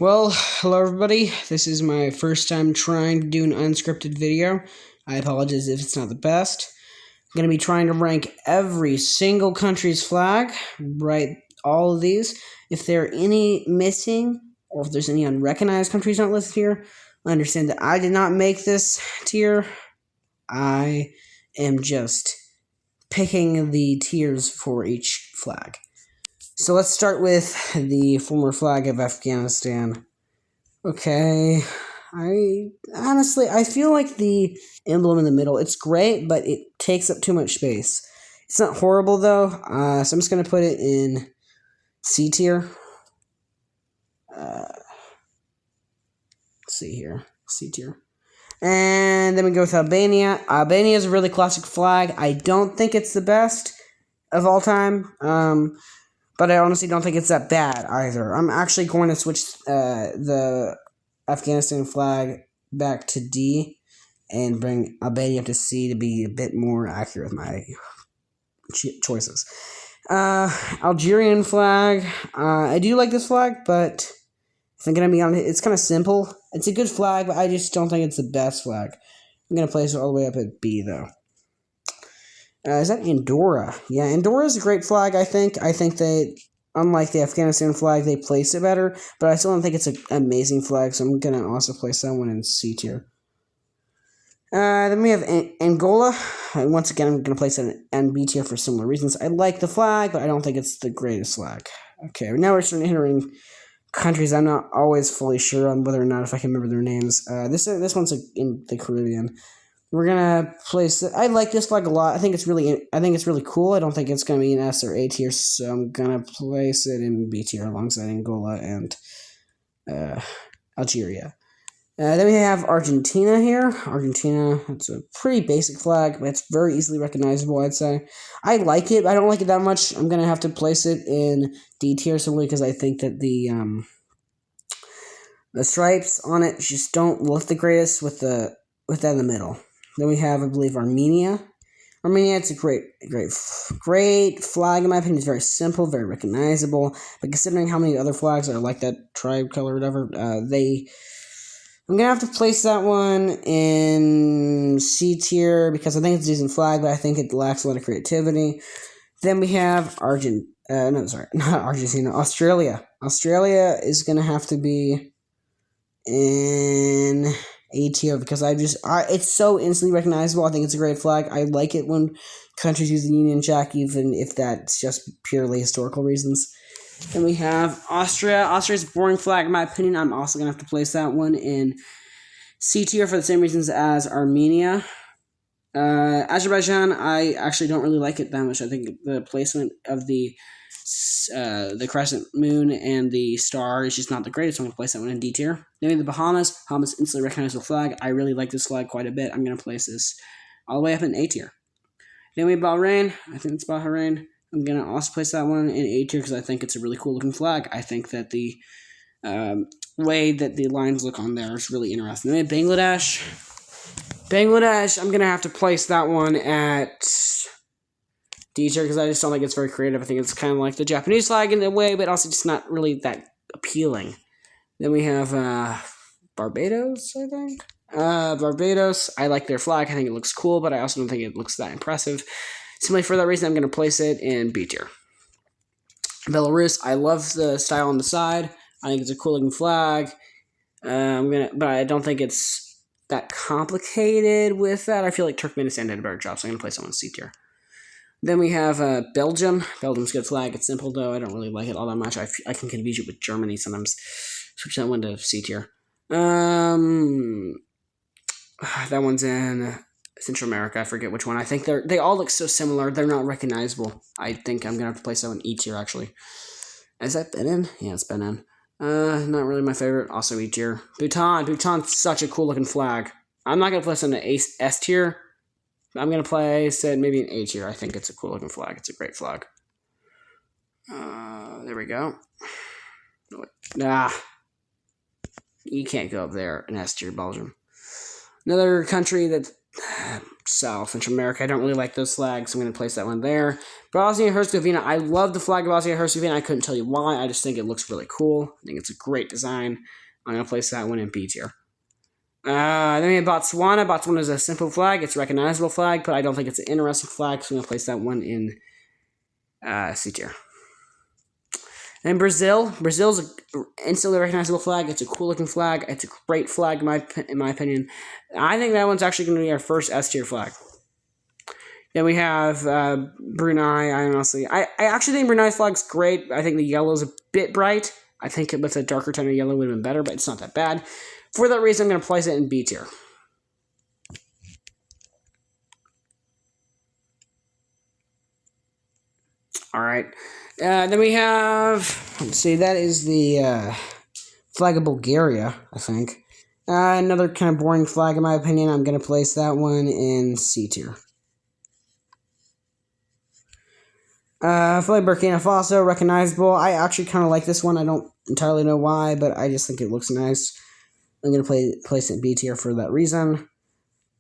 Well, hello everybody. This is my first time trying to do an unscripted video. I apologize if it's not the best. I'm going to be trying to rank every single country's flag, right? All of these. If there are any missing, or if there's any unrecognized countries not listed here, I understand that I did not make this tier. I am just picking the tiers for each flag. So let's start with the former flag of Afghanistan. Okay. I feel like the emblem in the middle, it's great, but it takes up too much space. It's not horrible though, so I'm just gonna put it in C tier. Let's see here, C tier. And then we go with Albania. Albania is a really classic flag. I don't think it's the best of all time, but I honestly don't think it's that bad either. I'm actually going to switch the Afghanistan flag back to D and bring Albania up to C to be a bit more accurate with my choices. Algerian flag. I do like this flag, but if I'm going to be honest, it's kind of simple. It's a good flag, but I just don't think it's the best flag. I'm going to place it all the way up at B, though. Is that Andorra? Yeah, Andorra is a great flag, I think. I think they, unlike the Afghanistan flag, they place it better, but I still don't think it's an amazing flag, so I'm going to also place that one in C tier. Then we have Angola. Once again, I'm going to place it in B tier for similar reasons. I like the flag, but I don't think it's the greatest flag. Okay, now we're starting entering countries I'm not always fully sure on whether or not if I can remember their names. This one's in the Caribbean. We're gonna place it. I like this flag a lot. I think it's really cool. I don't think it's gonna be an S or A tier, so I'm gonna place it in B tier alongside Angola and Algeria. Then we have Argentina here. Argentina, it's a pretty basic flag, but it's very easily recognizable, I'd say. I like it, but I don't like it that much. I'm going to have to place it in D tier simply because I think that the stripes on it just don't look the greatest with that in the middle. Then we have, I believe, Armenia. Armenia, it's a great flag, in my opinion. It's very simple, very recognizable, but considering how many other flags are like that tribe color or whatever, I'm going to have to place that one in C tier because I think it's a decent flag, but I think it lacks a lot of creativity. Then we have not Argentina, Australia. Australia is going to have to be in A tier because it's so instantly recognizable. I think it's a great flag. I like it when countries use the Union Jack, even if that's just purely historical reasons. Then we have Austria. Austria's a boring flag, in my opinion. I'm also going to have to place that one in C tier for the same reasons as Armenia. Azerbaijan, I actually don't really like it that much. I think the placement of the crescent moon and the star is just not the greatest. I'm going to place that one in D tier. Then we have the Bahamas. Bahamas instantly recognizable flag. I really like this flag quite a bit. I'm going to place this all the way up in A tier. Then we have Bahrain. I think it's Bahrain. I'm going to also place that one in A tier because I think it's a really cool looking flag. I think that the way that the lines look on there is really interesting. Then Bangladesh. I'm going to have to place that one at D tier because I just don't think it's very creative. I think it's kind of like the Japanese flag in a way, but also just not really that appealing. Then we have Barbados, I think. Barbados, I like their flag. I think it looks cool, but I also don't think it looks that impressive. Simply for that reason, I'm going to place it in B tier. Belarus, I love the style on the side. I think it's a cool looking flag. But I don't think it's that complicated with that. I feel like Turkmenistan did a better job, so I'm going to place that one in C tier. Then we have Belgium. Belgium's a good flag. It's simple, though. I don't really like it all that much. I can confuse it with Germany sometimes. Switch that one to C tier. That one's in Central America. I forget which one. I think they all look so similar. They're not recognizable. I think I'm going to have to place that one E tier, actually. Has that been in? Yeah, it's been in. Not really my favorite. Also E tier. Bhutan. Bhutan's such a cool looking flag. I'm not going to place it in the S tier. I'm going to place it maybe in A tier. I think it's a cool looking flag. It's a great flag. There we go. You can't go up there in S tier, Belgium. Another country that South Central America. I don't really like those flags, so I'm going to place that one there. Bosnia and Herzegovina, I love the flag of Bosnia and Herzegovina. I couldn't tell you why. I just think it looks really cool. I think it's a great design. I'm going to place that one in B tier. Then we have Botswana. Botswana is a simple flag. It's a recognizable flag, but I don't think it's an interesting flag, so I'm going to place that one in C tier. And Brazil. Brazil's an instantly recognizable flag. It's a cool looking flag. It's a great flag in my opinion. I think that one's actually going to be our first S tier flag. Then we have Brunei. I actually think Brunei's flag's great. I think the yellow's a bit bright. I think with a darker tone of yellow would have been better, but it's not that bad. For that reason, I'm going to place it in B tier. All right. Then we have, let's see, that is the flag of Bulgaria, I think. Another kind of boring flag, in my opinion. I'm going to place that one in C tier. Flag Burkina Faso, recognizable. I actually kind of like this one. I don't entirely know why, but I just think it looks nice. I'm going to place it in B tier for that reason.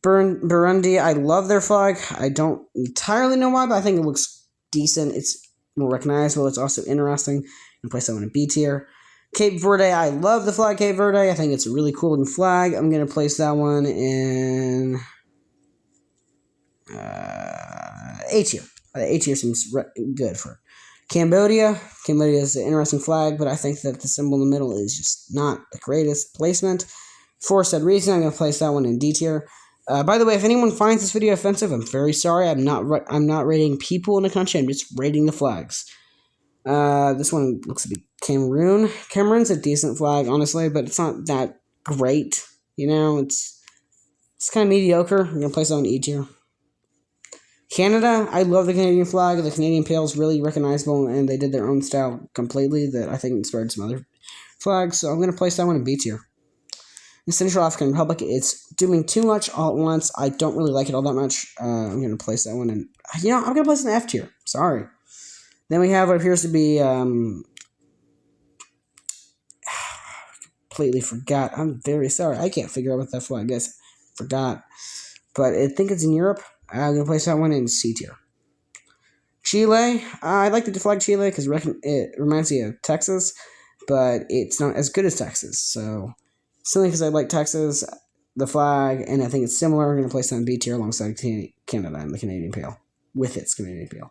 Burundi, I love their flag. I don't entirely know why, but I think it looks decent. It's more recognizable. It's also interesting. I'm going to place that one in B tier. Cape Verde, I love the flag Cape Verde. I think it's a really cool looking flag. I'm going to place that one in A tier. A tier seems good for Cambodia. Cambodia is an interesting flag, but I think that the symbol in the middle is just not the greatest placement. For said reason, I'm going to place that one in D tier. By the way, if anyone finds this video offensive, I'm very sorry. I'm not rating people in the country. I'm just rating the flags. This one looks to be Cameroon. Cameroon's a decent flag, honestly, but it's not that great. You know, it's kind of mediocre. I'm going to place that on E tier. Canada, I love the Canadian flag. The Canadian Pale is really recognizable, and they did their own style completely that I think inspired some other flags, so I'm going to place that one in B tier. The Central African Republic, it's doing too much all at once. I don't really like it all that much. I'm going to place that one in... I'm going to place it in F tier. Sorry. Then we have what appears to be... completely forgot. I'm very sorry. I can't figure out what that flag is. Forgot. But I think it's in Europe. I'm going to place that one in C tier. Chile. I like the flag Chile because it reminds me of Texas, but it's not as good as Texas. So, simply because I like Texas, the flag, and I think it's similar, I'm going to place that in B tier alongside Canada and the Canadian Pale, with its Canadian Pale.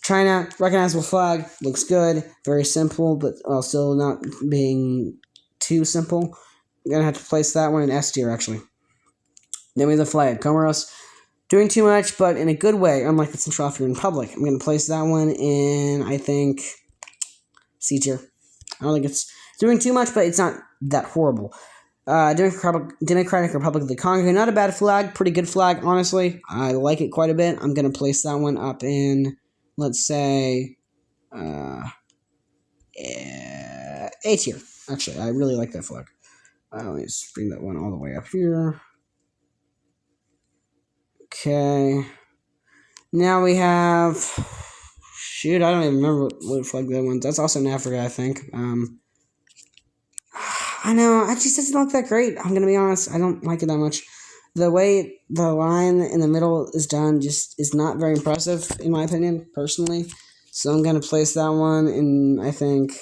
China, recognizable flag, looks good, very simple, but while still not being too simple. I'm going to have to place that one in S tier, actually. Then we have the flag Comoros. Doing too much, but in a good way, unlike the Central African Republic. I'm going to place that one in, I think, C tier. I don't think it's doing too much, but it's not that horrible. Democratic Republic of the Congo, not a bad flag, pretty good flag, honestly. I like it quite a bit. I'm going to place that one up in, let's say, A tier. Actually, I really like that flag. Let me just bring that one all the way up here. Okay. Now we have... Shoot, I don't even remember what flag that one's. That's also in Africa, I think. I know, it just doesn't look that great. I'm going to be honest. I don't like it that much. The way the line in the middle is done just is not very impressive, in my opinion, personally. So I'm going to place that one in, I think,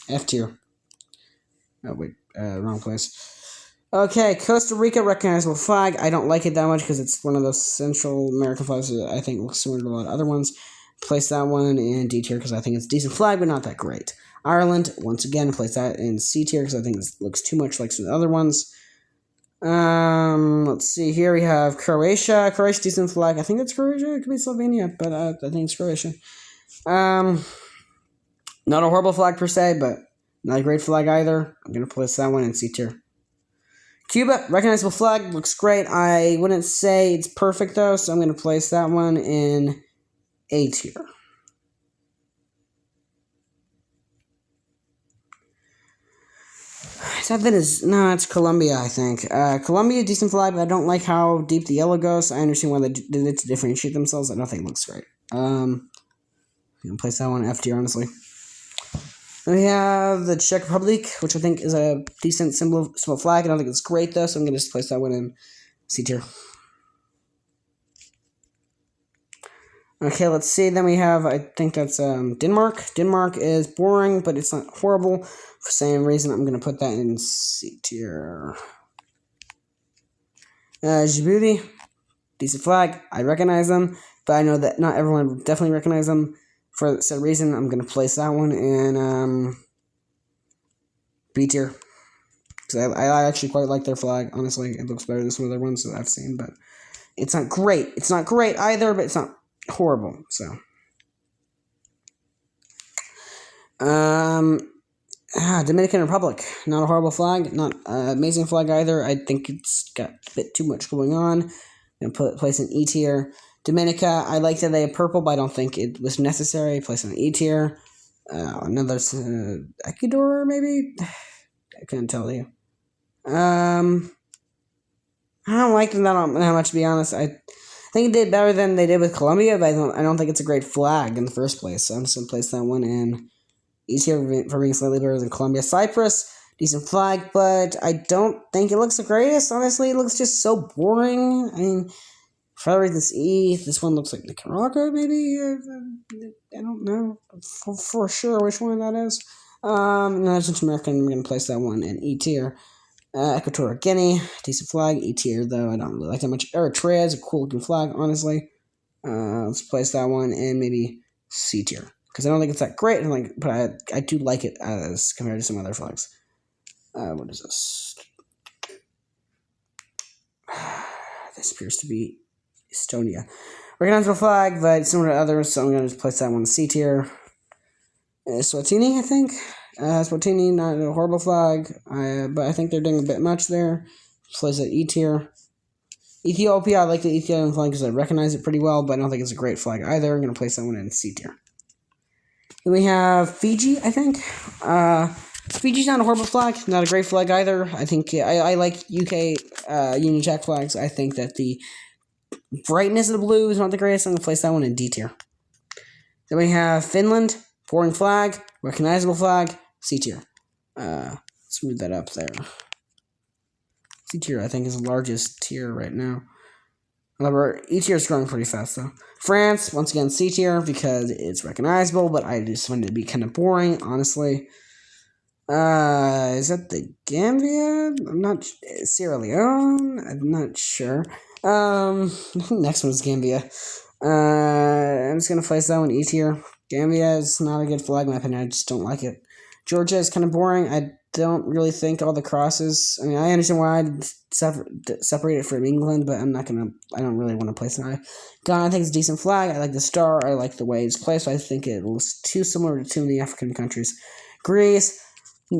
F tier. Oh, wait. Wrong place. Okay, Costa Rica, recognizable flag. I don't like it that much because it's one of those Central American flags that I think looks similar to a lot of other ones. Place that one in D tier because I think it's a decent flag, but not that great. Ireland, once again, place that in C tier because I think it looks too much like some of the other ones. Let's see. Here we have Croatia. Croatia, decent flag. I think it's Croatia. It could be Slovenia, but I think it's Croatia. Not a horrible flag per se, but not a great flag either. I'm going to place that one in C tier. Cuba, recognizable flag, looks great. I wouldn't say it's perfect though, so I'm going to place that one in A tier. No, it's Colombia, I think. Colombia, decent flag, but I don't like how deep the yellow goes. I understand why they did it to differentiate themselves. I don't think it looks great. I'm going to place that one in F tier, honestly. We have the Czech Republic, which I think is a decent symbol flag. I don't think it's great, though, so I'm going to just place that one in C tier. Okay, let's see. Then we have, I think that's Denmark. Denmark is boring, but it's not horrible. For the same reason, I'm going to put that in C tier. Djibouti, decent flag. I recognize them, but I know that not everyone will definitely recognize them. For said reason, I'm going to place that one in B tier. Because I actually quite like their flag, honestly. It looks better than some other ones that I've seen, but it's not great. It's not great either, but it's not horrible, so. Dominican Republic. Not a horrible flag. Not an amazing flag either. I think it's got a bit too much going on. I'm going to place an E tier. Dominica, I like that they have purple, but I don't think it was necessary. Place an E tier. Another Ecuador, maybe? I couldn't tell you. I don't like them that much, to be honest. I think it did better than they did with Colombia, but I don't think it's a great flag in the first place. So I'm just going to place that one in easier for being slightly better than Colombia. Cyprus, decent flag, but I don't think it looks the greatest. Honestly, it looks just so boring. I mean, for other reasons, this one looks like Nicaragua, maybe? I don't know for sure which one that is. No, Central American, I'm going to place that one in E tier. Equatorial Guinea, decent flag. E tier, though, I don't really like that much. Eritrea is a cool looking flag, honestly. Let's place that one in maybe C tier. Because I don't think it's that great, but I do like it as compared to some other flags. What is this? This appears to be Estonia. Recognizable flag, but similar to others, so I'm going to just place that one in C tier. Swatini, I think. Swatini, not a horrible flag, but I think they're doing a bit much there. Place it E tier. Ethiopia, I like the Ethiopian flag because I recognize it pretty well, but I don't think it's a great flag either. I'm going to place that one in C tier. Then we have Fiji, I think. Fiji's not a horrible flag, not a great flag either. I think I like UK Union Jack flags. I think that the brightness of the blue is not the greatest. I'm going to place that one in D tier. Then we have Finland, boring flag, recognizable flag, C tier. Let's move that up there. C tier, I think, is the largest tier right now. However, E tier is growing pretty fast, though. France, once again, C tier because it's recognizable, but I just find it to be kind of boring, honestly. Is that the Gambia? I'm not. Sierra Leone? I'm not sure. Next one is Gambia. I'm just gonna place that one E tier. Gambia is not a good flag, in my opinion. I just don't like it. Georgia is kind of boring. I don't really think all the crosses. I mean, I understand why I'd separate it from England, but I'm not gonna. I don't really want to place it. Ghana, I think it's a decent flag. I like the star. I like the way it's placed. I think it looks too similar to too many African countries. Greece,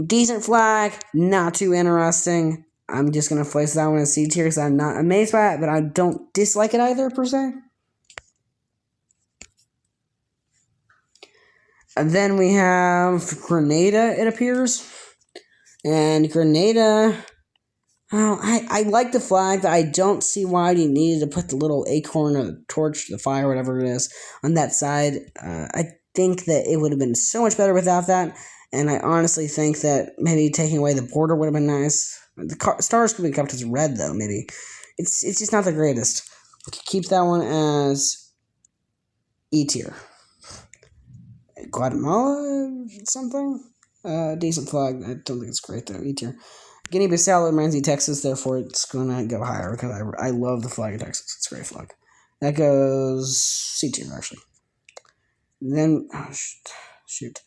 decent flag, not too interesting. I'm just gonna place that one in C tier because I'm not amazed by it, but I don't dislike it either per se. And then we have Grenada, it appears. And Grenada, I like the flag, but I don't see why you needed to put the little acorn or the torch, the fire, whatever it is, on that side. I think that it would have been so much better without that. And I honestly think that maybe taking away the border would have been nice. The stars could be kept as red, though, maybe. It's just not the greatest. Keep that one as E tier. Guatemala something? Decent flag. I don't think it's great though. E tier. Guinea-Bissau reminds me of Texas, therefore it's gonna go higher because I love the flag of Texas. It's a great flag. That goes C tier actually. Then shoot.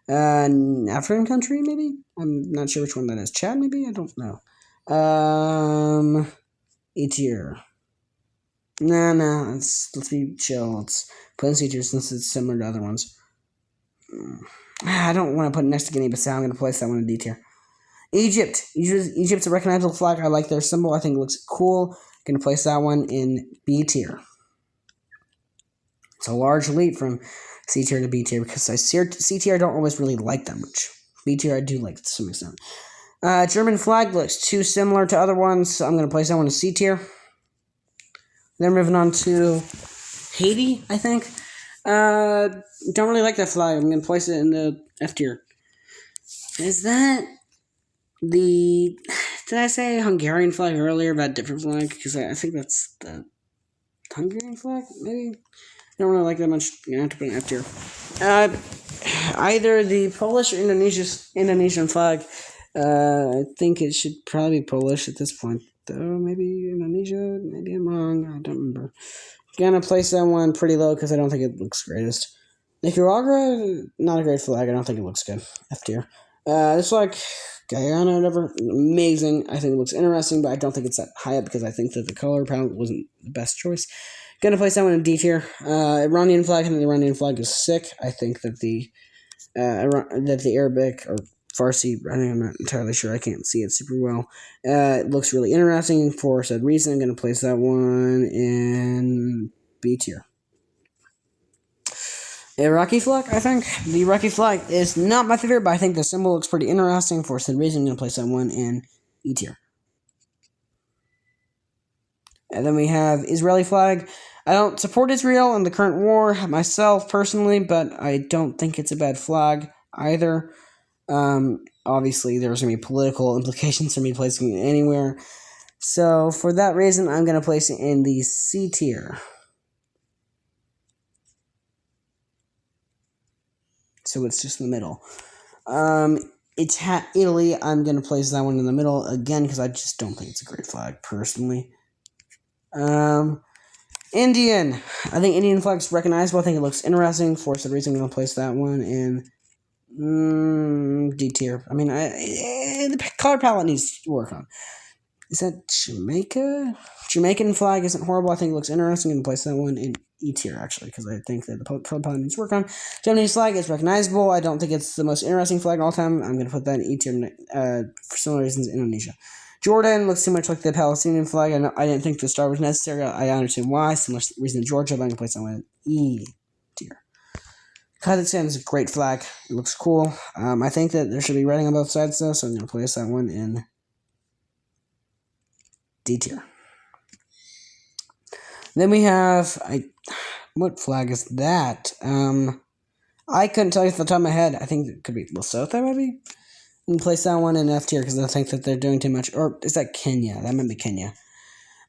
African country maybe? I'm not sure which one that is. Chad maybe? I don't know. E tier. No, let's be chill. Let's put in C tier since it's similar to other ones. I don't want to put it next to Guinea-Bissau. I'm going to place that one in D tier. Egypt. Egypt's a recognizable flag. I like their symbol. I think it looks cool. I'm going to place that one in B tier. It's a large leap from C tier to B tier because C tier I don't always really like that much. B tier I do like to some extent. German flag looks too similar to other ones, so I'm going to place that one in C tier. Then moving on to Haiti, I think. Don't really like that flag. I'm going to place it in the F tier. Is that the... Did I say Hungarian flag earlier about a different flag? Because I think that's the Hungarian flag, maybe? don't really like that much. You're gonna have to put an F tier. Either the Polish or Indonesian flag. I think it should probably be Polish at this point, though. Maybe Indonesia. Maybe I'm wrong. I don't remember. Gonna place that one pretty low because I don't think it looks greatest. Nicaragua, not a great flag. I don't think it looks good. F tier. This flag, Guyana, whatever, amazing. I think it looks interesting, but I don't think it's that high up because I think that the color palette wasn't the best choice. Gonna place that one in D tier. Iranian flag. I think the Iranian flag is sick. I think that the Arabic or Farsi, I'm not entirely sure. I can't see it super well. It looks really interesting for said reason. I'm going to place that one in B tier. Iraqi flag, I think. The Iraqi flag is not my favorite, but I think the symbol looks pretty interesting for said reason. I'm going to place that one in E tier. And then we have Israeli flag. I don't support Israel in the current war myself personally, but I don't think it's a bad flag either. Obviously, there's going to be political implications for me placing it anywhere. So, for that reason, I'm going to place it in the C tier. So, it's just in the middle. Italy, I'm going to place that one in the middle again because I just don't think it's a great flag, personally. Indian. I think Indian flag's recognizable. I think it looks interesting. For some reason, I'm going to place that one in D tier. I mean, the color palette needs to work on. Is that Jamaica? Jamaican flag isn't horrible. I think it looks interesting. I'm going to place that one in E tier, actually, because I think that the color palette needs to work on. Japanese flag is recognizable. I don't think it's the most interesting flag of all time. I'm going to put that in E tier for similar reasons. Indonesia. Jordan looks too much like the Palestinian flag. I didn't think the star was necessary. I understand why. Similar reason in Georgia, but I'm going to place that one in E tier. Kazakhstan is a great flag. It looks cool. I think that there should be writing on both sides, though, so I'm going to place that one in D tier. Then we have... what flag is that? I couldn't tell you off the top of my head. I think it could be Lesotho, maybe? And place that one in F tier because I think that they're doing too much. Or is that Kenya? That might be Kenya.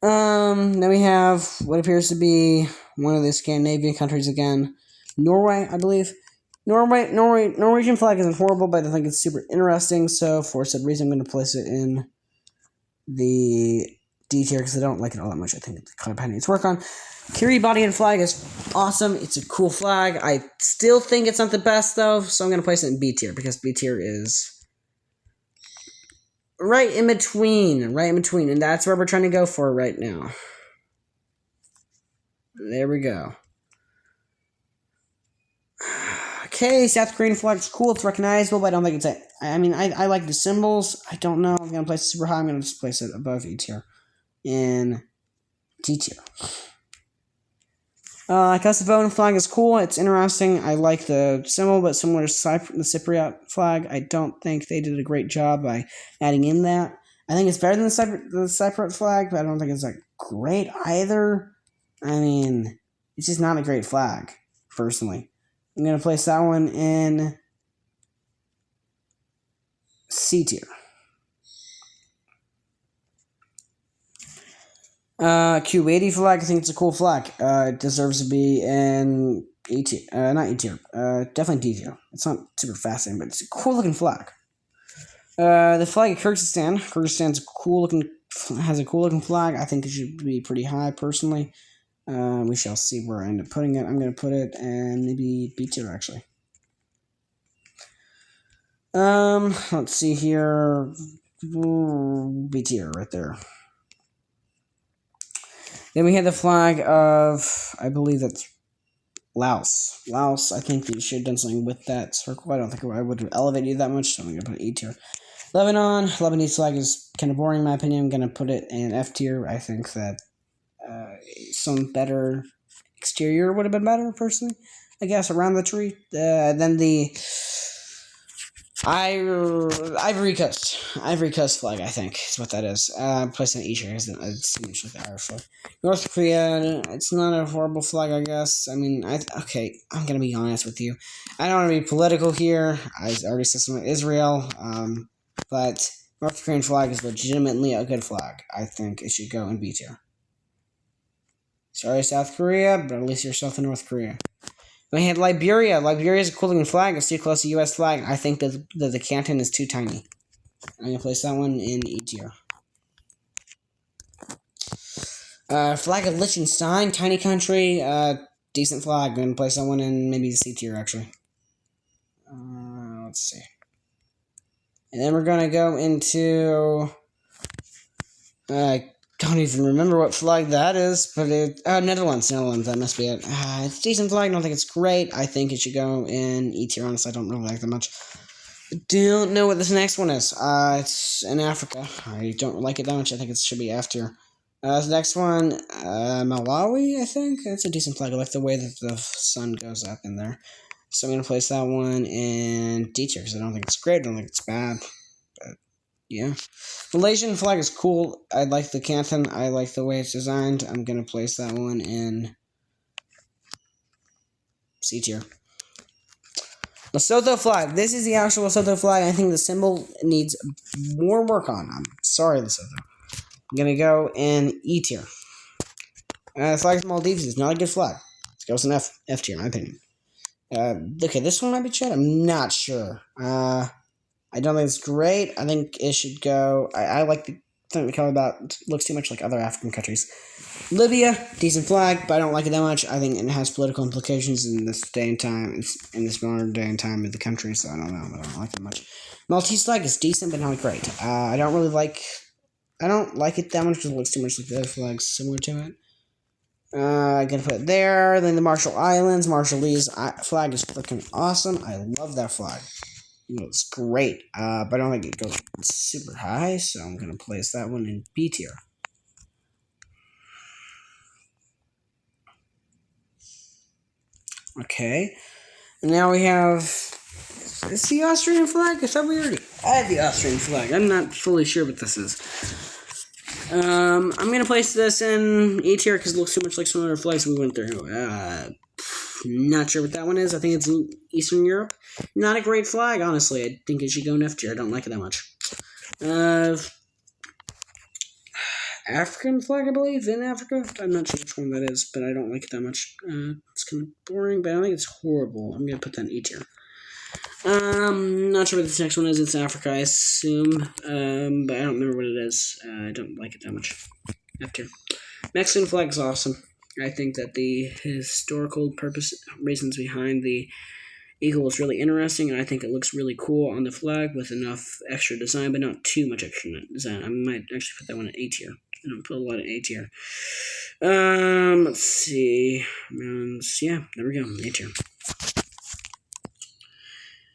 Then we have what appears to be one of the Scandinavian countries again. Norway, I believe. Norwegian flag isn't horrible, but I think it's super interesting. So for said reason, I'm going to place it in the D tier because I don't like it all that much. I think the color palette needs to work on. Kiribati flag is awesome. It's a cool flag. I still think it's not the best though, so I'm going to place it in B tier because B tier is right in between, and that's where we're trying to go for right now. There we go. Okay, South Korean flag's cool. It's recognizable, but I don't think it's I like the symbols. I don't know. I'm going to place it super high. I'm going to just place it above E tier. In D tier. Kosovoan flag is cool. It's interesting. I like the symbol, but similar to the Cypriot flag, I don't think they did a great job by adding in that. I think it's better than the Cypriot flag, but I don't think it's great either. I mean, it's just not a great flag, personally. I'm going to place that one in C tier. Kuwaiti flag, I think it's a cool flag. It deserves to be in E tier. Not E tier. Definitely D tier. It's not super fascinating, but it's a cool looking flag. The flag of Kyrgyzstan. Kyrgyzstan's has a cool looking flag. I think it should be pretty high, personally. We shall see where I end up putting it. I'm going to put it in maybe B tier, actually. Let's see here. B tier right there. Then we have the flag of, I believe that's Laos. Laos, I think they should have done something with that circle. I don't think I would have elevated that much, so I'm going to put E tier. Lebanese flag is kind of boring in my opinion. I'm going to put it in F tier. I think that some better exterior would have been better, personally, I guess, around the tree. Then the Ivory Coast flag, I think, is what that is. Placed in Asia, because it's too much like the Irish flag. North Korea, it's not a horrible flag, I guess. I mean, okay, I'm gonna be honest with you. I don't want to be political here. I already said something about Israel, but North Korean flag is legitimately a good flag. I think it should go in B tier. Sorry, South Korea, but at least you're South and North Korea. We had Liberia. Liberia is a cool looking flag. It's too close to U.S. flag. I think that the canton is too tiny. I'm going to place that one in E tier. Flag of Liechtenstein, tiny country, decent flag. I'm going to place that one in maybe C tier, actually. Let's see. And then we're going to go into... I don't even remember what flag that is, but Netherlands, that must be it. It's a decent flag, I don't think it's great. I think it should go in E tier, honestly, I don't really like that much. I don't know what this next one is. It's in Africa. I don't like it that much, I think it should be F tier. The next one, Malawi, I think. It's a decent flag. I like the way that the sun goes up in there. So I'm going to place that one in D tier, because I don't think it's great, I don't think it's bad. But, yeah. Malaysian flag is cool. I like the canton. I like the way it's designed. I'm going to place that one in C tier. Lesotho flag. This is the actual Lesotho flag. I think the symbol needs more work on. I'm sorry, Lesotho. I'm going to go in E tier. The flag of Maldives is not a good flag. It goes in F tier, in my opinion. Okay, this one might be Chad. I'm not sure. I don't think it's great. I think it should go... I like the color that looks too much like other African countries. Libya, decent flag, but I don't like it that much. I think it has political implications in this day and time, in this modern day and time of the country, so I don't know, but I don't like it much. Maltese flag is decent, but not great. I don't like it that much because it looks too much like the other flags similar to it. I'm gonna put it there. Then the Marshall Islands. Marshallese flag is freaking awesome. I love that flag. It's great, but I don't think it goes super high, so I'm gonna place that one in B tier. Okay, and now we have... Is the Austrian flag? I thought we already had the Austrian flag. I'm not fully sure what this is. I'm gonna place this in E tier because it looks too much like some other flags we went through. Not sure what that one is. I think it's in Eastern Europe. Not a great flag, honestly. I think it should go in F tier. I don't like it that much. African flag, I believe, in Africa. I'm not sure which one that is, but I don't like it that much. It's kind of boring, but I don't think it's horrible. I'm gonna put that in E tier. Not sure what this next one is. It's Africa, I assume. But I don't remember what it is. I don't like it that much. F tier. Mexican flag is awesome. I think that the historical reasons behind the eagle is really interesting, and I think it looks really cool on the flag with enough extra design, but not too much extra design. I might actually put that one in A tier. I don't put a lot in A tier. Let's see. Yeah, there we go. A tier.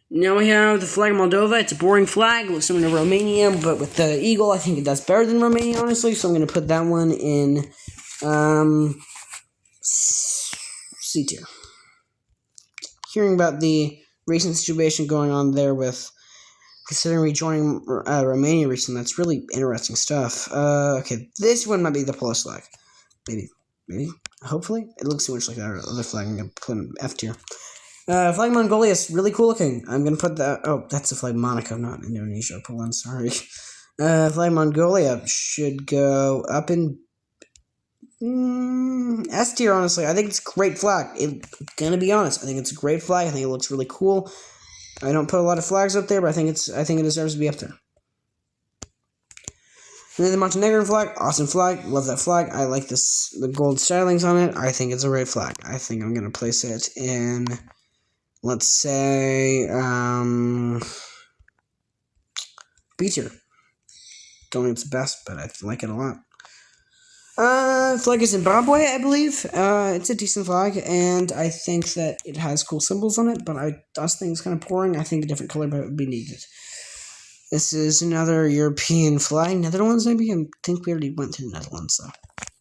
Now we have the flag of Moldova. It's a boring flag. It looks similar to Romania, but with the eagle, I think it does better than Romania, honestly. So I'm going to put that one in C tier. Hearing about the recent situation going on there with considering rejoining Romania recently, that's really interesting stuff. Okay, this one might be the Polish flag. Maybe. Hopefully. It looks too much like that other flag. I'm going to put in F tier. Flag of Mongolia is really cool looking. I'm going to put that... Oh, that's the flag Monaco, not Indonesia. Poland, sorry. Flag of Mongolia should go up in S tier, honestly. I think it's a great flag. Gonna be honest, I think it's a great flag. I think it looks really cool. I don't put a lot of flags up there, but I think it deserves to be up there. And then the Montenegrin flag, awesome flag. Love that flag. I like the gold stylings on it. I think it's a great flag. I think I'm gonna place it in, let's say, B tier. Don't think it's the best, but I like it a lot. Flag of Zimbabwe, I believe. It's a decent flag, and I think that it has cool symbols on it, but I also think it's kind of boring. I think a different color would be needed. This is another European flag. Netherlands, maybe? I think we already went through the Netherlands, though.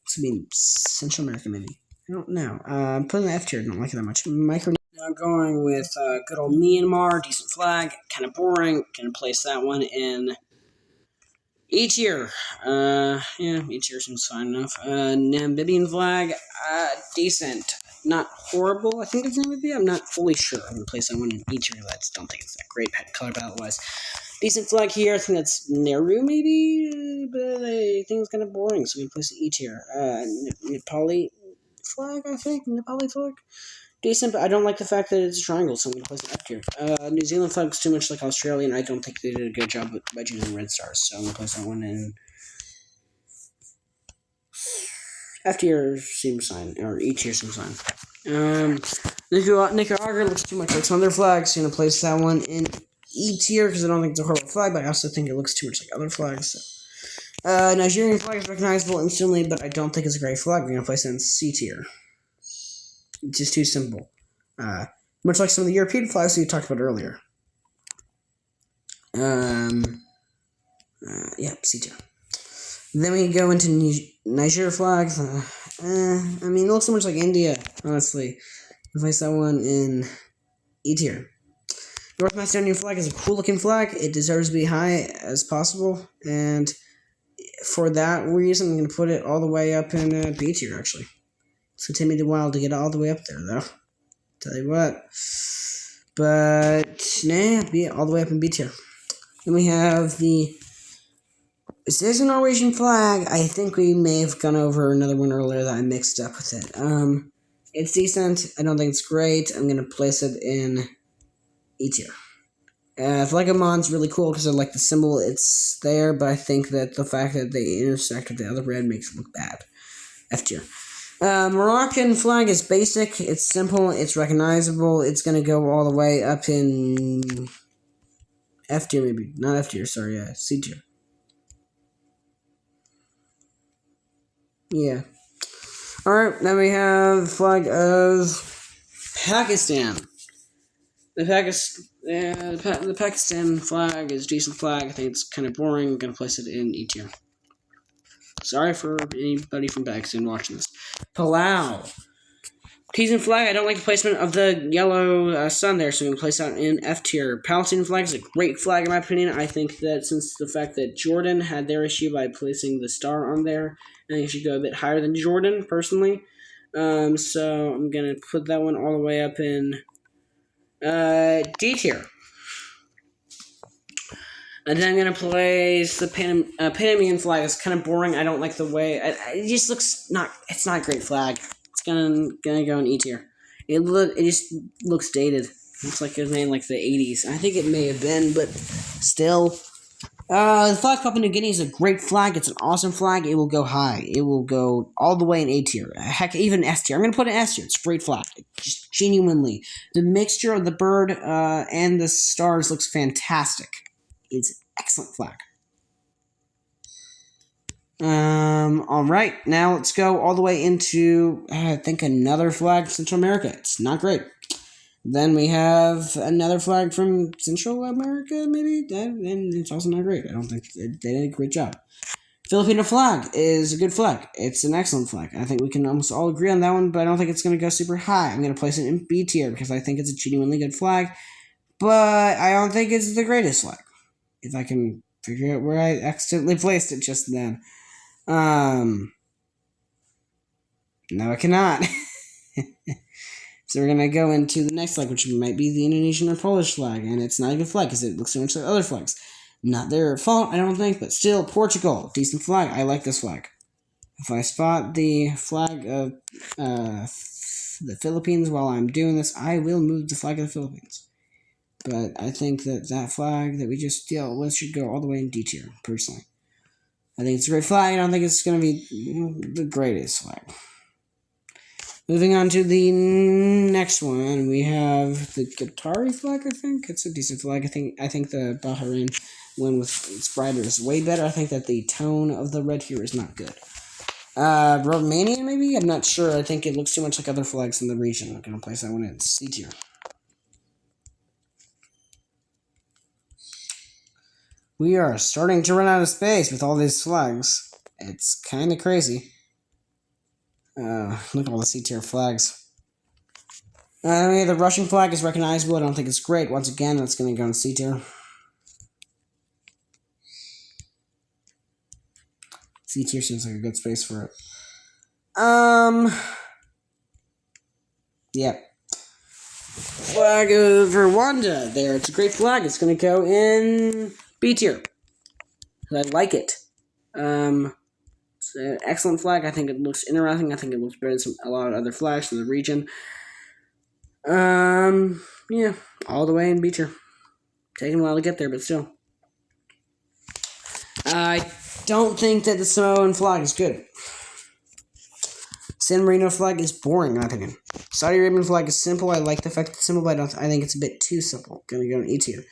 This would be Central America, maybe. I don't know. I'm putting the F tier. I don't like it that much. Now going with good old Myanmar. Decent flag. Kind of boring. Gonna place that one in E tier. E tier seems fine enough. Namibian flag, decent. Not horrible, I think it's Namibia. I'm not fully sure. I'm going to place that one in E tier. I just don't think it's that great color palette-wise. Decent flag here. I think that's Nehru, maybe? But I think it's kind of boring, so we place it E tier. Nepali flag, I think. Nepali flag. Decent, but I don't like the fact that it's a triangle, so I'm going to place it F tier. New Zealand flag is too much like Australian. I don't think they did a good job by choosing red stars, so I'm going to place that one in F tier seems fine, or E tier seems fine. Nicaragua looks too much like some other flags, so I'm going to place that one in E tier because I don't think it's a horrible flag, but I also think it looks too much like other flags. So. Nigerian flag is recognizable instantly, but I don't think it's a great flag. We're going to place it in C tier. It's just too simple. Much like some of the European flags that you talked about earlier. Yeah, C tier. Then we go into Niger flags. I mean, it looks so much like India, honestly. I'll place that one in E tier. North Macedonian flag is a cool looking flag. It deserves to be high as possible, and for that reason, I'm going to put it all the way up in B tier, actually. It's going to take me a while to get all the way up there, though. Tell you what. But, nah, be all the way up in B tier. Then we have the... This is a Norwegian flag. I think we may have gone over another one earlier that I mixed up with it. It's decent. I don't think it's great. I'm going to place it in E tier. Phlegmamon's really cool because I like the symbol. It's there, but I think that the fact that they intersect with the other red makes it look bad. F tier. Moroccan flag is basic. It's simple. It's recognizable. It's going to go all the way up in F tier, maybe. Not F tier, sorry. C tier. Yeah. Alright, then we have the flag of Pakistan. The Pakistan flag is a decent flag. I think it's kind of boring. I'm going to place it in E tier. Sorry for anybody from Pakistan watching this. Palau. Palestinian flag, I don't like the placement of the yellow sun there, so I'm going to place that in F tier. Palestinian flag is a great flag, in my opinion. I think that since the fact that Jordan had their issue by placing the star on there, I think it should go a bit higher than Jordan, personally. So I'm going to put that one all the way up in D tier. And then I'm going to place the Panamanian flag. It's kind of boring. I don't like the way... it just looks not... It's not a great flag. It's gonna go in E tier. It just looks dated. Looks like it was made in like the 80s. I think it may have been, but still. The flag of Papua New Guinea is a great flag. It's an awesome flag. It will go high. It will go all the way in A tier. Heck, even S tier. I'm going to put it in S tier. It's a great flag. Just genuinely. The mixture of the bird and the stars looks fantastic. It's an excellent flag. Alright, now let's go all the way into, I think, another flag from Central America. It's not great. Then we have another flag from Central America, maybe? And it's also not great. I don't think they did a great job. Filipino flag is a good flag. It's an excellent flag. I think we can almost all agree on that one, but I don't think it's going to go super high. I'm going to place it in B tier because I think it's a genuinely good flag, but I don't think it's the greatest flag. If I can figure out where I accidentally placed it just then. No, I cannot. So we're gonna go into the next flag, which might be the Indonesian or Polish flag, and it's not a good flag because it looks so much like other flags. Not their fault, I don't think, but still, Portugal, decent flag. I like this flag. If I spot the flag of the Philippines while I'm doing this, I will move the flag of the Philippines. But I think that flag that we just dealt with should go all the way in D tier, personally. I think it's a great flag. I don't think it's going to be the greatest flag. Moving on to the next one, we have the Qatari flag, I think. It's a decent flag. I think the Bahrain one with its brighter is way better. I think that the tone of the red here is not good. Romania, maybe? I'm not sure. I think it looks too much like other flags in the region. I'm going to place that one in C tier. We are starting to run out of space with all these flags. It's kind of crazy. Look at all the C-tier flags. The Russian flag is recognizable. I don't think it's great. Once again, that's going to go in C-tier. C-tier seems like a good space for it. Yep. Flag of Rwanda. There, it's a great flag. It's going to go in B tier. I like it. It's an excellent flag. I think it looks interesting. I think it looks better than a lot of other flags in the region. Yeah, all the way in Beecher. Taking a while to get there, but still. I don't think that the Samoan flag is good. San Marino flag is boring, in my opinion. Saudi Arabian flag is simple. I like the fact that it's simple, but I think it's a bit too simple. Gonna go in E tier.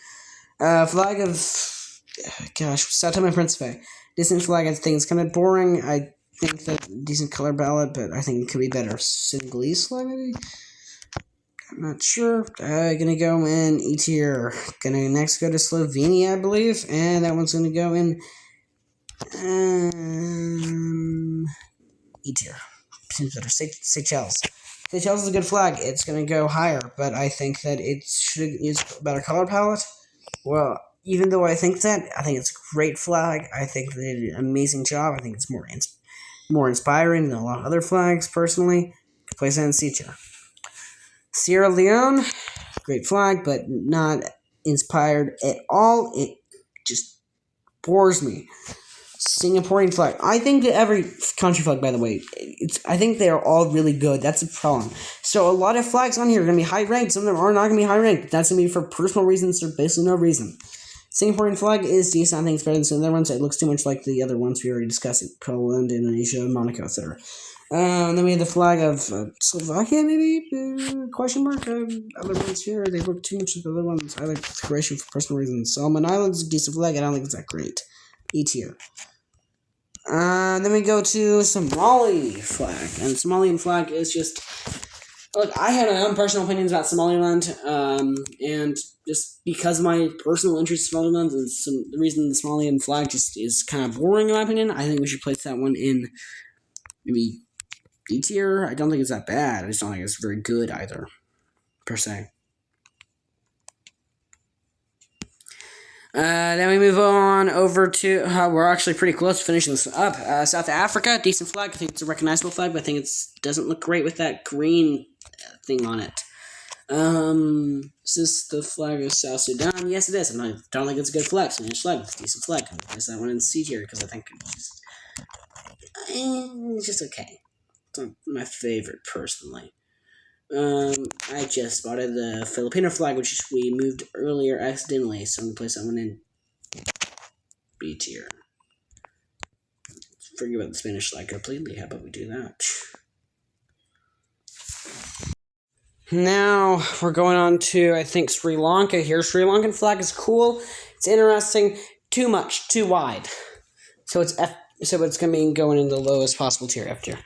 Flag of, Sao Tome and Principe. Disney flag, I think it's kind of boring. I think that decent color palette, but I think it could be better. Senegalese flag, maybe? I'm not sure. Gonna go in E tier. Gonna next go to Slovenia, I believe, and that one's gonna go in E tier. Seems better. Seychelles. Seychelles is a good flag. It's gonna go higher, but I think that it should use a better color palette. Well, even though I think it's a great flag. I think they did an amazing job. I think it's more inspiring than a lot of other flags, personally. Could place that in C tier. Sierra Leone, great flag, but not inspired at all. It just bores me. Singaporean flag. I think that every country flag, by the way, I think they are all really good. That's a problem. So a lot of flags on here are going to be high ranked. Some of them are not going to be high ranked. That's going to be for personal reasons or basically no reason. Singaporean flag is decent. I think it's better than some other ones. It looks too much like the other ones we already discussed. Poland, Indonesia, Monaco, etc. Then we have the flag of Slovakia, maybe? Question mark? Other ones here, they look too much like the other ones. I like Croatia for personal reasons. Solomon Islands is a decent flag. I don't think it's that great. E tier. Then we go to Somali flag. And Somalian flag is just... Look, I have my own personal opinions about Somaliland. And just because of my personal interest in Somaliland and the reason the Somalian flag just is kind of boring in my opinion, I think we should place that one in maybe E tier. I don't think it's that bad. I just don't think it's very good either, per se. Then we move on over to, we're actually pretty close to finishing this up. South Africa, decent flag. I think it's a recognizable flag, but I think it doesn't look great with that green thing on it. Is this the flag of South Sudan? Yes, it is. I don't think it's a good flag. It's a flag. It's a decent flag. I'm going to place that one in C tier because I think it's just okay. It's not my favorite, personally. I just spotted the Filipino flag, which we moved earlier accidentally, so I'm going to place that one in B tier. Forget about the Spanish flag completely. How about we do that? Now, we're going on to, I think, Sri Lanka here. Sri Lankan flag is cool. It's interesting. Too much. Too wide. So it's going to be going in the lowest possible tier, F tier.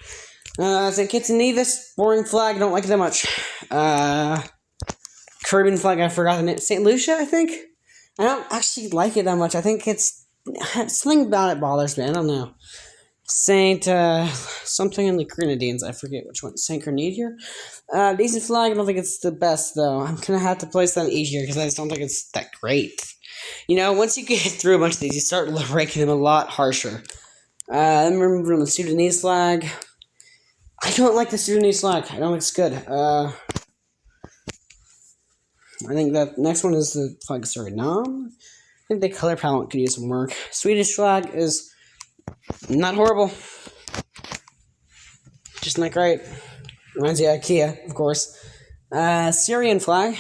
St. Kitts and Nevis, boring flag, don't like it that much. Caribbean flag, I forgot the name. St. Lucia, I think? I don't actually like it that much. I think it's... something about it bothers me, I don't know. Something in the Grenadines, I forget which one. St. Grenadier? Decent flag, I don't think it's the best, though. I'm gonna have to place that in E tier, because I just don't think it's that great. You know, once you get through a bunch of these, you start ranking them a lot harsher. Then we're moving on the Sudanese flag. I don't like the Sudanese flag. I don't think it's good. I think that next one is the flag of Suriname. I think the color palette could use some work. Swedish flag is not horrible. Just not great. Reminds you of IKEA, of course. Syrian flag.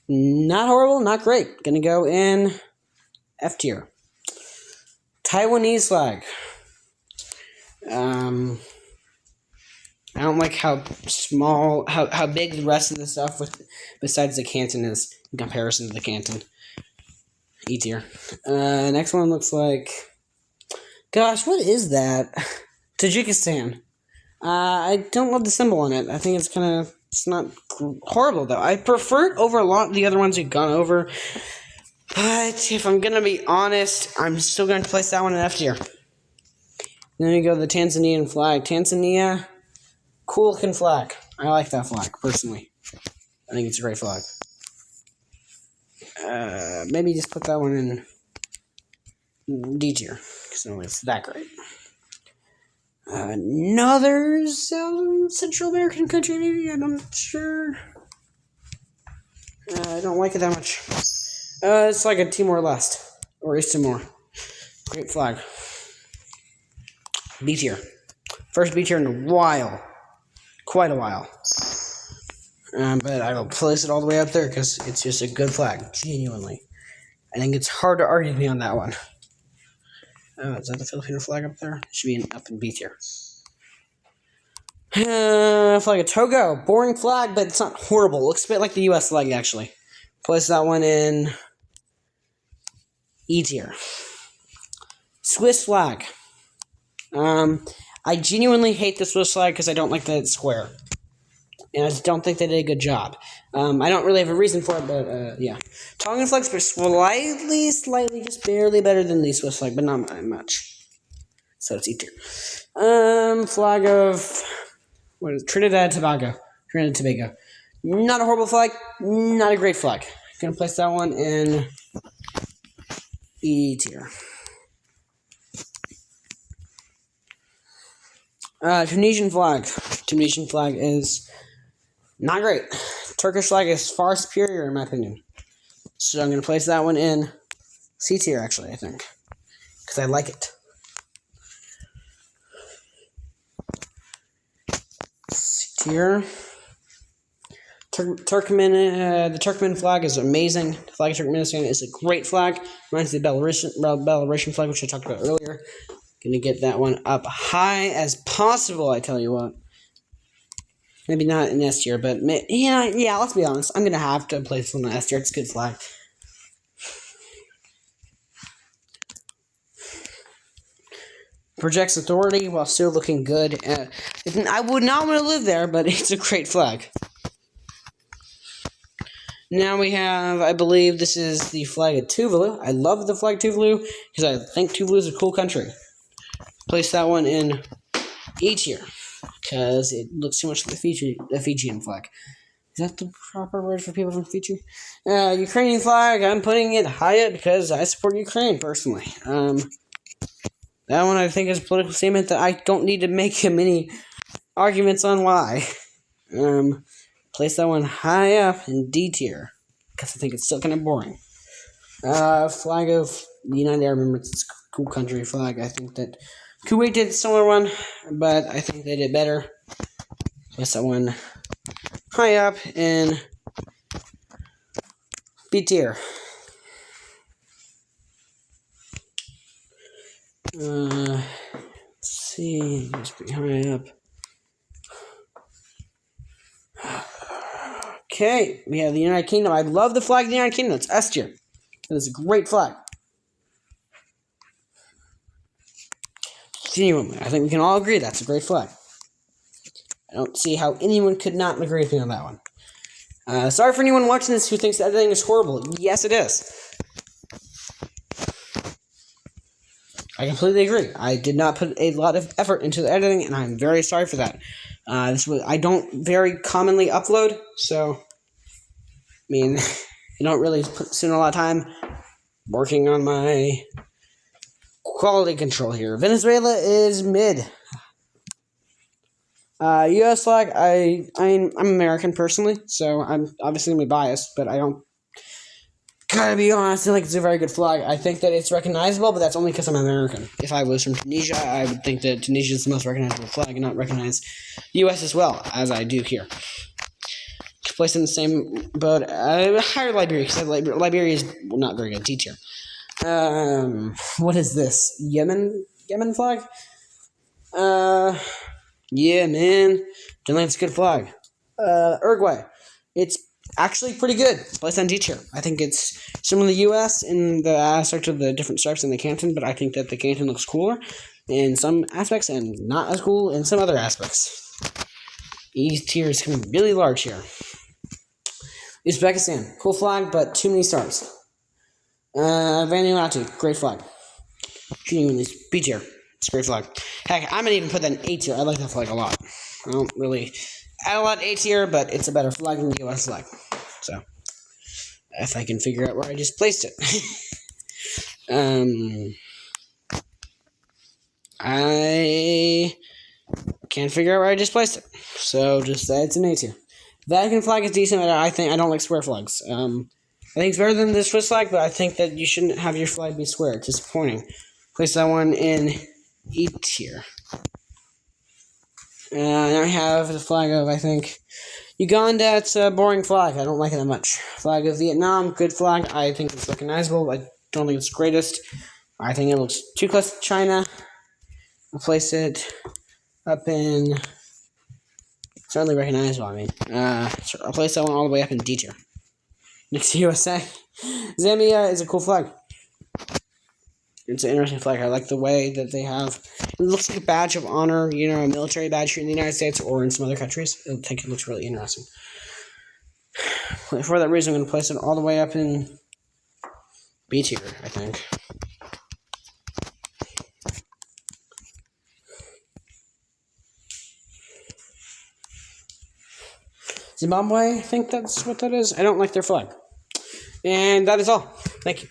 Not horrible, not great. Gonna go in F tier. Taiwanese flag. I don't like how small, how big the rest of the stuff besides the Canton is in comparison to the Canton. E tier. Next one looks like, gosh, what is that? Tajikistan. I don't love the symbol on it. I think it's not horrible though. I prefer it over a lot of the other ones we've gone over. But if I'm gonna be honest, I'm still gonna place that one in F tier. Then we go to the Tanzanian flag. Tanzania. Cool looking flag. I like that flag, personally. I think it's a great flag. Maybe just put that one in D tier, because I don't think it's that great. Another Central American country, maybe? I'm not sure. I don't like it that much. It's like a Timor-Leste, or East Timor. Great flag. B tier. First B tier in a while. Quite a while. But I will place it all the way up there because it's just a good flag. Genuinely. I think it's hard to argue with me on that one. Is that the Filipino flag up there? It should be up in B tier. Flag of Togo. Boring flag, but it's not horrible. It looks a bit like the US flag, actually. Place that one in E tier. Swiss flag. I genuinely hate the Swiss flag because I don't like that it's square. And I just don't think they did a good job. I don't really have a reason for it, but yeah. Tongan flags are slightly, just barely better than the Swiss flag, but not much. So it's E tier. Flag of what is it? Trinidad and Tobago. Not a horrible flag, not a great flag. Gonna place that one in E tier. Tunisian flag. Tunisian flag is not great. Turkish flag is far superior in my opinion. So I'm going to place that one in C tier, actually, I think. Because I like it. C tier. The Turkmen flag is amazing. The flag of Turkmenistan is a great flag. Reminds me of the Belarusian flag, which I talked about earlier. Gonna get that one up high as possible, I tell you what. Maybe not in S tier, but yeah, let's be honest. I'm gonna have to place it in S tier. It's a good flag. Projects authority while still looking good. I would not want to live there, but it's a great flag. Now we have, I believe this is the flag of Tuvalu. I love the flag of Tuvalu because I think Tuvalu is a cool country. Place that one in E tier because it looks too much like the Fijian flag. Is that the proper word for people from Fiji? Ukrainian flag, I'm putting it high up because I support Ukraine personally. That one I think is a political statement that I don't need to make many arguments on why. Place that one high up in D tier because I think it's still kind of boring. Flag of the United Arab Emirates, it's a cool country flag. I think that Kuwait did a similar one, but I think they did better. Place that one high up in B tier. Let's see, it's pretty high up. Okay, we have the United Kingdom. I love the flag of the United Kingdom. It's S tier. It is a great flag. Genuinely, I think we can all agree that's a great flag. I don't see how anyone could not agree with me on that one. Sorry for anyone watching this who thinks that editing is horrible. Yes, it is. I completely agree. I did not put a lot of effort into the editing, and I'm very sorry for that. I don't very commonly upload, so I mean, I don't really spend a lot of time working on my quality control here. Venezuela is mid. U.S. flag, I'm American personally, so I'm obviously gonna be biased, but I don't. Gotta be honest, I think it's a very good flag. I think that it's recognizable, but that's only because I'm American. If I was from Tunisia, I would think that Tunisia is the most recognizable flag and not recognize the U.S. as well, as I do here. Placed in the same boat, higher Liberia, because Liberia is not very good. D tier. What is this? Yemen flag? Yeah, man. It's a good flag. Uruguay. It's actually pretty good. Placed on D tier. I think it's similar to the U.S. in the aspect of the different stripes in the canton, but I think that the canton looks cooler in some aspects and not as cool in some other aspects. E tier is coming really large here. Uzbekistan. Cool flag, but too many stars. Vanuatu. Great flag. Genuinely, B tier. It's a great flag. Heck, I'm gonna even put that in A tier. I like that flag a lot. I don't really add a lot A tier, but it's a better flag than the US flag. So, if I can figure out where I just placed it. I can't figure out where I just placed it. So, just say it's an A tier. Vatican flag is decent, but I don't like square flags. I think it's better than the Swiss flag, but I think that you shouldn't have your flag be square. It's disappointing. Place that one in E tier. And I have the flag of, I think, Uganda. It's a boring flag. I don't like it that much. Flag of Vietnam, good flag. I think it's recognizable. I don't think it's the greatest. I think it looks too close to China. I'll place it up in... Certainly recognizable, I mean. I'll place that one all the way up in D tier. Next to USA. Zambia is a cool flag. It's an interesting flag. I like the way that they have... It looks like a badge of honor, you know, a military badge here in the United States or in some other countries. I think it looks really interesting. For that reason, I'm going to place it all the way up in B tier, I think. Zimbabwe, I think that's what that is. I don't like their flag. And that is all. Thank you.